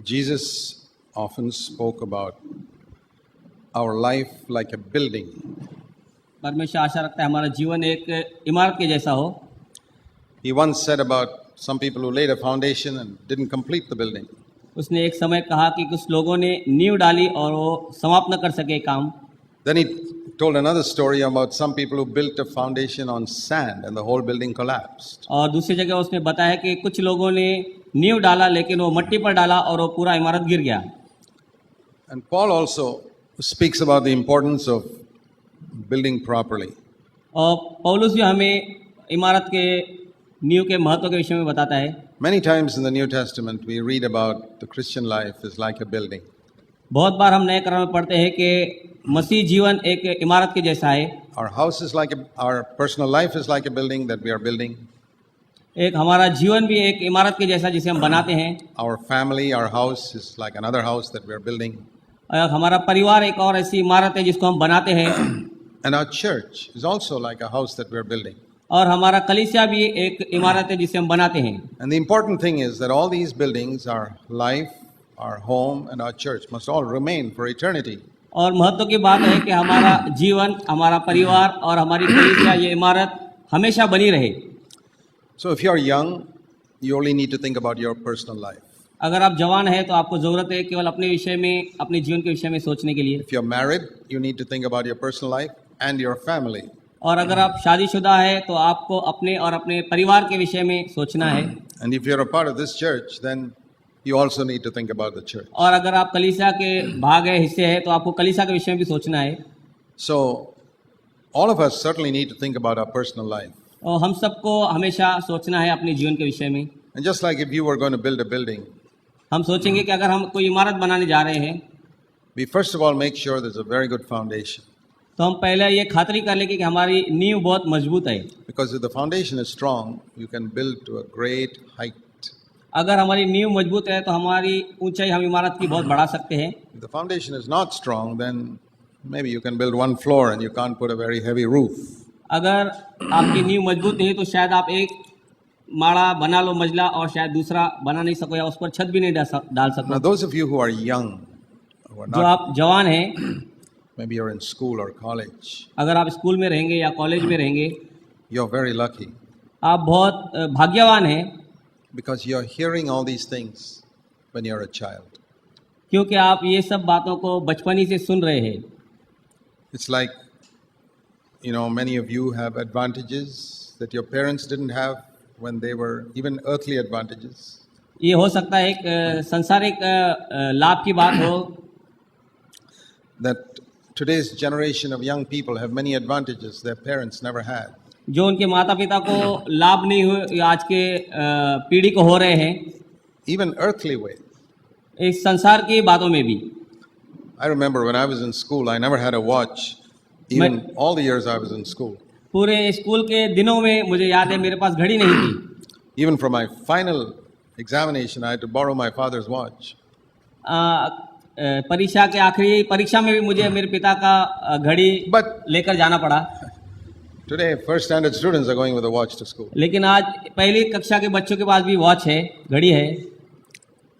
Jesus often spoke about our life like a building. परमेश्वर आशा रखता है हमारा जीवन एक इमारत के जैसा हो। He once said about some people who laid a foundation and didn't complete the building. उसने एक समय कहा कि कुछ लोगों ने नींव डाली और वो समाप्त न कर सके काम। Then he told another story about some people who built a foundation on sand and the whole building collapsed. और दूसरी जगह उसने बताया कि कुछ लोगों ने नींव डाला लेकिन वो मिट्टी पर डाला और वो पूरा इमारत गिर गया। And Paul also speaks about the importance of building properly. और पौलुस भी हमें इमारत के नींव के महत्व के विषय में बताता है। Many times in the New Testament we read about the Christian life is like a building. बहुत बार हम नए करार में पढ़ते हैं कि मसीह जीवन एक इमारत के जैसा है। Our house is like our personal life is like a building that we are building. एक हमारा जीवन भी एक इमारत के जैसा जिसे हम बनाते हैं। Our family, our house is like another house that we are building. हमारा परिवार एक और ऐसी इमारत है जिसको हम बनाते हैं। And our church is also like a house that we are building. और हमारा कलीसिया भी एक इमारत है जिसे हम बनाते हैं। And the important thing is that all these buildings, our life, our home and our church must all remain for eternity. और महत्व की बात है कि हमारा जीवन, हमारा परिवार और हमारी कलीसिया ये इमारत हमेशा बनी रहे। So if you are young, you only need to think about your personal life. अगर आप जवान हैं तो आपको ज़रूरत है केवल अपने विषय में, अपने जीवन के विषय में सोचने के लिए। If you are married, you need to think about your personal life and your family. और अगर आप शादीशुदा है तो आपको अपने और अपने परिवार के विषय में सोचना है। And if you are a part of this church, then you also need to think about the church. और अगर आप कलीसिया के भाग है, हिस्से हैं, तो आपको कलीसिया के विषय में भी सोचना है। So all of us certainly need to think about our personal life. और हम सबको हमेशा सोचना है अपने जीवन के विषय में। And just like if you were going to build a building, हम सोचेंगे कि अगर हम कोई इमारत बनाने जा रहे हैं we first of all make sure there's a very good foundation. तो हम पहले ये खातरी कर लेंगे कि हमारी नींव बहुत मजबूत है। Because if the foundation is strong, you can build to a great height. अगर हमारी नींव मजबूत है तो हमारी ऊंचाई हम इमारत की बहुत बढ़ा सकते हैं। If the foundation is not strong, then maybe you can build one floor and you can't put a very heavy roof. अगर आपकी नींव मजबूत नहीं तो शायद आप एक माड़ा बना लो मंजिला और शायद दूसरा बना नहीं सको या उस पर छत भी नहीं डाल सको। Now those of you who are young, who are जो not, आप जवान हैं, maybe you're in school or college, अगर आप स्कूल में रहेंगे या कॉलेज में रहेंगे, you're very lucky आप बहुत भाग्यवान हैं because you're hearing all these things when you're a child. क्योंकि आप ये सब बातों को बचपन ही से सुन रहे हैं। It's like, many of you have advantages that your parents didn't have when they were even earthly advantages. ये हो सकता है एक संसारिक लाभ की बात हो That today's generation of young people have many advantages their parents never had. जो उनके माता पिता को लाभ नहीं हुए आज के पीढ़ी को हो रहे हैं, Even earthly way. इस संसार की बातों में भी। I remember when I was in school, I never had a watch, even all the years I was in school. पूरे स्कूल के दिनों में मुझे याद है मेरे पास घड़ी नहीं थी। Even for my final examination, I had to borrow my father's watch. परीक्षा के आखिरी परीक्षा में भी मुझे मेरे पिता का घड़ी लेकर जाना पड़ा। Today, first standard students are going with a watch to school. लेकिन आज पहली कक्षा के बच्चों के पास भी वॉच है, घड़ी है।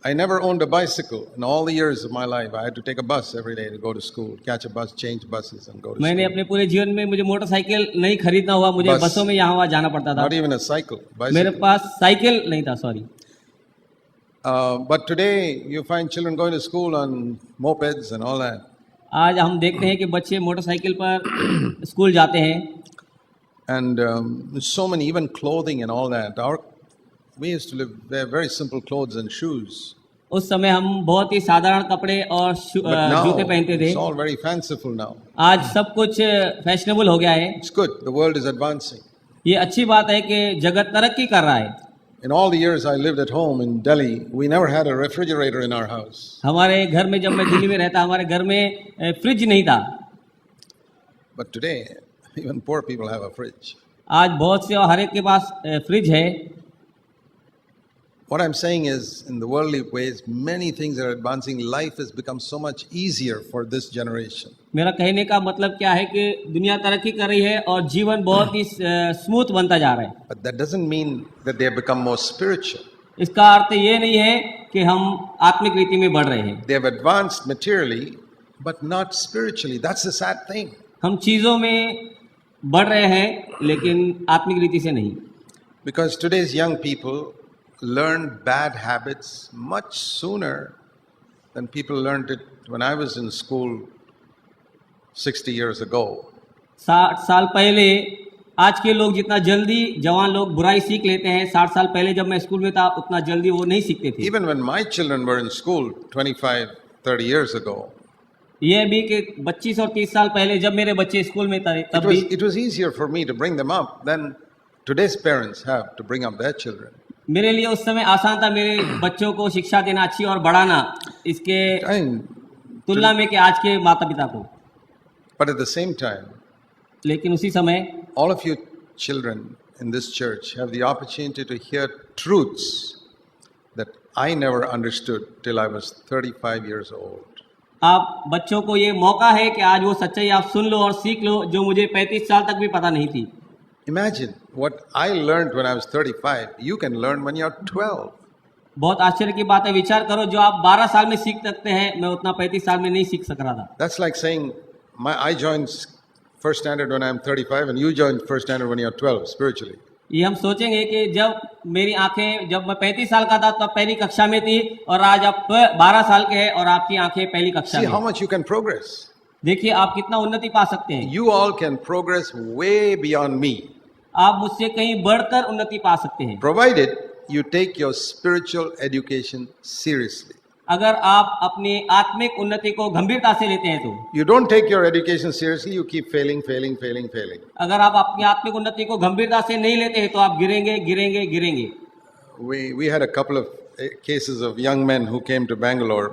I never owned a bicycle in all the years of my life. I had to take a bus every day to go to school, catch a bus, change buses and go to मैंने school. अपने पूरे जीवन में मुझे motorcycle नहीं खरीदना हुआ, मुझे बस। बसों में यहाँ वहाँ जाना पड़ता था। Not even a cycle, मेरे bicycle. पास साइकिल नहीं था, sorry. But today, you find children going to school on mopeds and all that. आज हम देखते हैं कि बच्चे मोटरसाइकिल पर स्कूल जाते हैं। And so many, even clothing and all that. We used to wear very simple clothes and shoes. उस समय हम बहुत ही साधारण कपड़े और But now, जूते पहनते थे। it's all very fanciful now. आज सब कुछ फैशनेबल हो गया है। It's good. The world is advancing. ये अच्छी बात है कि जगत तरक्की कर रहा है। In all the years I lived at home in Delhi, we never had a refrigerator in our house. हमारे घर में, जब मैं दिल्ली में रहता, हमारे घर में फ्रिज नहीं था। But today, even poor people have a fridge. आज बहुत से और हर एक के पास फ्रिज है। What I'm saying is, in the worldly ways, many things are advancing. Life has become so much easier for this generation. मेरा कहने का मतलब क्या है कि दुनिया तरक्की कर रही है और जीवन बहुत ही स्मूथ बनता जा रहा है। But that doesn't mean that they have become more spiritual. इसका अर्थ ये नहीं है कि हम आत्मिक रीति में बढ़ रहे हैं। They have advanced materially, but not spiritually. That's the sad thing. हम चीज़ों में बढ़ रहे हैं लेकिन आत्मिक रीति से नहीं। Because today's young people learn bad habits much sooner than people learned it when I was in school 60 years ago. 60 साल पहले आज के लोग जितना जल्दी जवान लोग बुराई सीख लेते हैं, 60 साल पहले जब मैं स्कूल में था उतना जल्दी वो नहीं सीखते थे। Even when my children were in school 25, 30 years ago, ये भी कि 25 और 30 साल पहले जब मेरे बच्चे स्कूल में थे तब भी it was easier for me to bring them up than today's parents have to bring up their children. मेरे लिए उस समय आसान था मेरे बच्चों को शिक्षा देना अच्छी और बढ़ाना इसके I mean, तुलना में कि आज के माता पिता को। but at the same time, लेकिन उसी समय all of you children in this church have the opportunity to hear truths that I never understood till I was 35 years old. आप बच्चों को ये मौका है कि आज वो सच्चाई आप सुन लो और सीख लो जो मुझे 35 साल तक भी पता नहीं थी। Imagine what I learned when I was 35, you can learn when you're 12. बहुत आश्चर्य की बात है, विचार करो जो आप 12 साल में सीख सकते हैं मैं उतना 35 साल में नहीं सीख सक रहा था। That's like saying I joined first standard when I'm 35 and you joined first standard when you're 12 spiritually. ये हम सोचेंगे कि जब मेरी आंखें जब मैं 35 साल का था तब पहली कक्षा में थी और आज आप 12 साल के हैं और आपकी आंखें पहली कक्षा See में। how much you can progress. देखिए आप कितना उन्नति पा सकते हैं। You all can progress way beyond me, आप मुझसे कहीं बढ़कर उन्नति पा सकते हैं provided you take your spiritual education seriously. अगर आप अपनी आत्मिक उन्नति को गंभीरता से लेते हैं तो। You don't take your education seriously, you keep failing. अगर आप अपनी आत्मिक उन्नति को गंभीरता से नहीं लेते हैं तो आप गिरेंगे। We had a couple of cases of young men who came to Bangalore.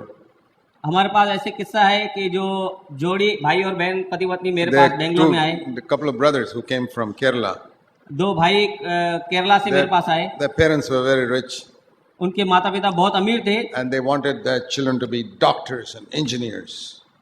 हमारे पास ऐसे किस्सा है कि जो जोड़ी भाई और बहन पति पत्नी मेरे There पास are बेंगलोर में आए। a couple of brothers who came from Kerala. दो भाई केरला से मेरे पास आए। Their parents were very rich उनके माता पिता बहुत अमीर थे। and they wanted their children to be doctors and engineers.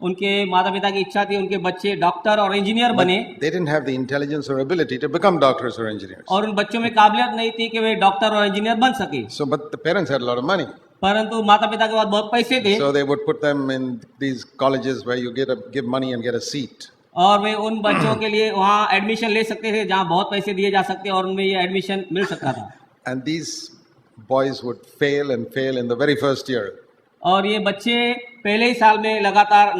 उनके माता पिता की इच्छा थी उनके बच्चे डॉक्टर और इंजीनियर बने। They didn't have the intelligence or ability to become doctors or engineers. और उन बच्चों में काबिलियत नहीं थी कि वे डॉक्टर और इंजीनियर बन सके। So, but the parents had a lot of money. परंतु माता पिता के पास बहुत पैसे थे। So they would put them in these colleges where you give money and get a seat. और वे उन बच्चों के लिए वहाँ एडमिशन ले सकते थे जहाँ बहुत पैसे दिए जा सकते और उनमें ये एडमिशन मिल सकता था। And these boys would fail in the very first year. और ये बच्चे पहले ही साल में लगातार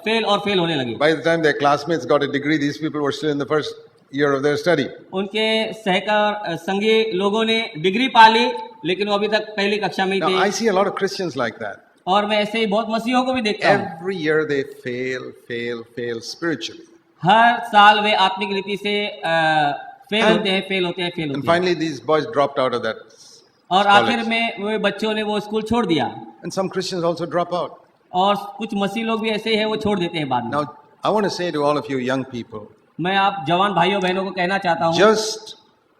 फेल होने लगे। By the time their classmates got a degree, these people were still in the first year of their study. उनके संगी लोगों ने डिग्री पा ली लेकिन वो अभी तक पहली कक्षा में ही Now I थे। see a lot of Christians like that. और मैं ऐसे ही बहुत मसीहों को भी देखता हूँ। Every year they fail spiritually. हर साल वे आत्मिक रीति से फेल होते हैं। And finally these boys dropped out of that. और college. आखिर में वे बच्चों ने वो स्कूल छोड़ दिया। And some Christians also drop out. और कुछ मसीह लोग भी ऐसे ही हैं वो छोड़ देते हैं बाद में। Now I want to say to all of you young people, मैं आप जवान भाइयों बहनों को कहना चाहता हूँ just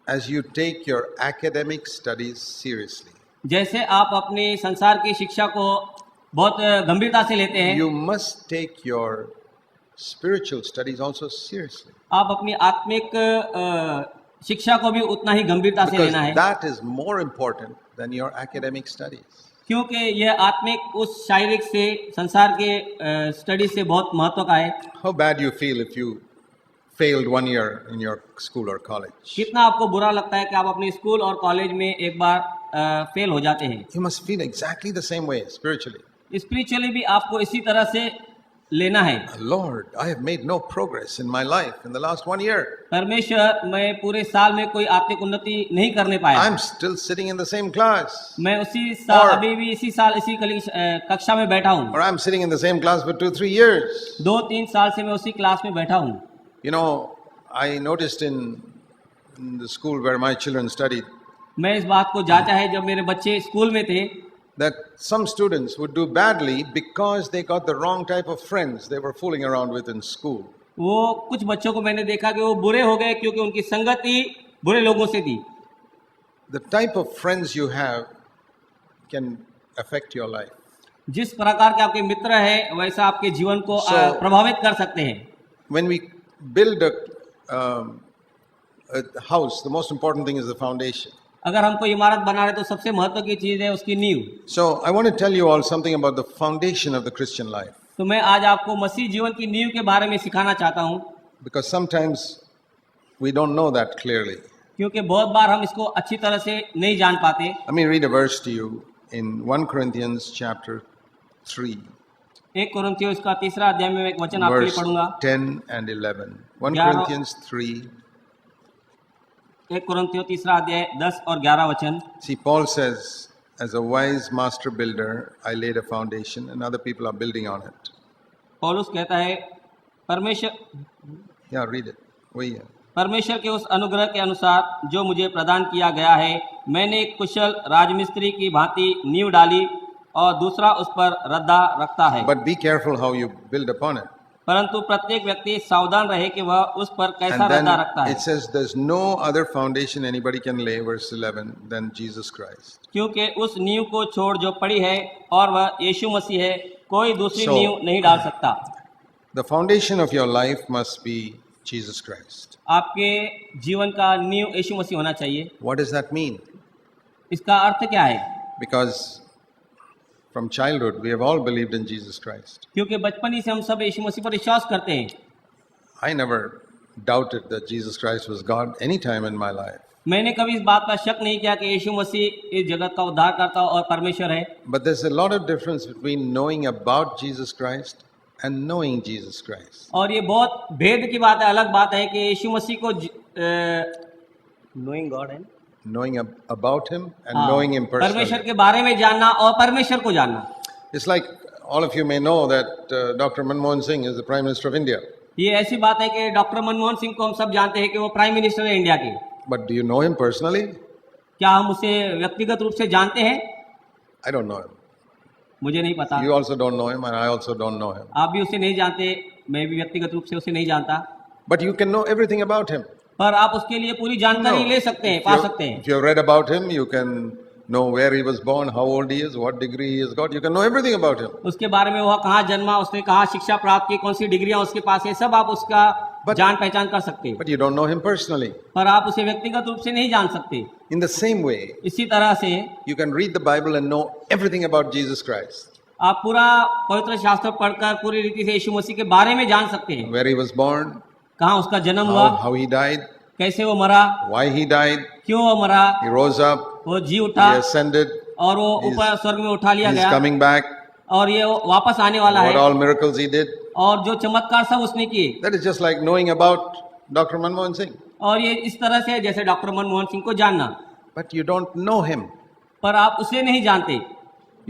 as you take your academic studies seriously, जैसे आप अपनी संसार की शिक्षा को बहुत गंभीरता से लेते हैं you must take your spiritual studies also seriously. आप अपनी आत्मिक शिक्षा को भी उतना ही गंभीरता से Because लेना है that is more important than your academic studies. क्योंकि यह आत्मिक उस शारीरिक से संसार के स्टडी से बहुत महत्व का है। How bad you feel if you failed one year in your school or college? कितना आपको बुरा लगता है कि आप अपने स्कूल और कॉलेज में एक बार फेल हो जाते हैं। You must feel exactly the same way spiritually. Spiritually भी आपको इसी तरह से लेना है। Lord, I have made no progress in my life in the last 1 year. परमेश्वर मैं पूरे साल में कोई आत्मिक उन्नति नहीं करने पाया। I'm still sitting in the same class. मैं उसी साल Or- अभी भी इसी साल इसी कक्षा में बैठा हूँ। Or I'm sitting in the same class for 2-3 years. 2-3 साल से मैं उसी क्लास में बैठा हूँ। You know, I noticed in the school where my children studied मैं इस बात को जांचा है जब मेरे बच्चे स्कूल में थे that some students would do badly because they got the wrong type of friends they were fooling around with in school. वो कुछ बच्चों को मैंने देखा कि वो बुरे हो गए क्योंकि उनकी संगति बुरे लोगों से थी। The type of friends you have can affect your life. जिस प्रकार के आपके मित्र हैं वैसा आपके जीवन को So- प्रभावित कर सकते हैं। When we build a house, the most important thing is the foundation. अगर हम कोई इमारत बना रहे तो सबसे महत्व की चीज है उसकी नींव। So I want to tell you all something about the foundation of the Christian life, तो मैं आज आपको मसीह जीवन की नींव के बारे में सिखाना चाहता हूँ, because sometimes we don't know that clearly. क्योंकि बहुत बार हम इसको अच्छी तरह से नहीं जान पाते। Let me read a verse to you in 1 Corinthians chapter 3, 1 कुरिन्थियों इसका 3रा अध्याय में एक वचन आपके लिए verse पढ़ूंगा। 10 and 11. 1 11 Corinthians 3. 1 कुरिन्थियों 3रा अध्याय 10 और 11 वचन। See, Paul says, as a wise master builder, I laid a foundation and other people are building on it. पौलुस कहता है परमेश्वर Yeah, read it. वही है. परमेश्वर के उस अनुग्रह के अनुसार जो मुझे प्रदान किया गया है, मैंने एक कुशल राजमिस्त्री की भांति नींव डाली और दूसरा उस पर रद्दा रखता है। But be careful how you build upon it. परंतु प्रत्येक व्यक्ति सावधान रहे कि वह उस पर कैसा And then रद्दा रखता है, it says there's no other foundation anybody can lay, verse 11, than Jesus Christ. क्योंकि उस नींव को छोड़ जो पड़ी है और वह यीशु मसीह है, कोई दूसरी So- नींव नहीं डाल सकता। The foundation of your life must be Jesus Christ. आपके जीवन का नींव यीशु मसीह होना चाहिए। What does that mean? इसका अर्थ क्या है? Because from childhood we have all believed in Jesus Christ. क्योंकि बचपन ही से हम सब यीशु मसीह पर विश्वास करते हैं। I never doubted that Jesus Christ was God any time in my life. मैंने कभी इस बात का शक नहीं किया कि यीशु मसीह इस जगत का उद्धारकर्ता और परमेश्वर है। But there's a lot of difference between knowing about Jesus Christ and knowing Jesus Christ. और ये बहुत भेद की बात है, अलग बात है कि यीशु मसीह को नोइंग गॉड है, Knowing about Him and हाँ, knowing Him परमेश्वर personally. के बारे में जानना और परमेश्वर को जानना। It's like all of you may know that Dr. Manmohan Singh is the Prime Minister of India. ये ऐसी बात है कि डॉक्टर मनमोहन सिंह को हम सब जानते हैं कि वो प्राइम मिनिस्टर है इंडिया के। But do you know him personally? क्या हम उसे व्यक्तिगत रूप से जानते हैं? I don't know him. मुझे नहीं पता। You also don't know him, and I also don't know him. आप भी उसे नहीं जानते, मैं भी व्यक्तिगत रूप से उसे नहीं जानता, But you can know everything about him. पर आप उसके लिए पूरी जानकारी ले सकते हैं, पा सकते हैं। If you have read about him, you can know where he was born, how old he is, what degree he has got. You can know everything about him. उसके बारे में वह कहाँ जन्मा, उसने कहाँ शिक्षा प्राप्त की, कौन सी डिग्रियां उसके पास है, सब आप उसका जान पहचान कर सकते हैं। But you don't know him personally. पर आप उसे व्यक्तिगत रूप से नहीं जान सकते। In the same way, इसी तरह से you can read the Bible and know everything about Jesus Christ. आप पूरा पवित्र शास्त्र पढ़कर पूरी रीति से यीशु मसीह के बारे में जान सकते हैं। Where he was born, कहाँ उसका जन्म हुआ, how he died, कैसे वो मरा, why he died, क्यों वो मरा, he rose up, वो जी he उठा ascended, और वो ऊपर स्वर्ग में उठा लिया he's गया, coming back, और ये वापस आने वाला what है, all miracles he did. और जो चमत्कार सब उसने किए। That is just like knowing about Dr. Manmohan Singh. और ये इस तरह से जैसे डॉक्टर मनमोहन सिंह को जानना, But you don't know him. पर आप उसे नहीं जानते।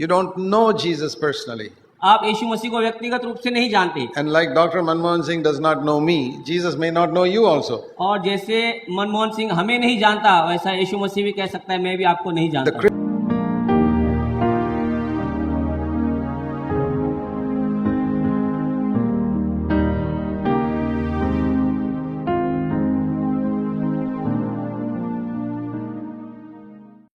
You don't know Jesus personally. आप यीशु मसीह को व्यक्तिगत रूप से नहीं जानते। And like Dr. Manmohan Singh does not know me, Jesus may not know you also. और जैसे मनमोहन सिंह हमें नहीं जानता, वैसा यीशु मसीह भी कह सकता है मैं भी आपको नहीं जानता।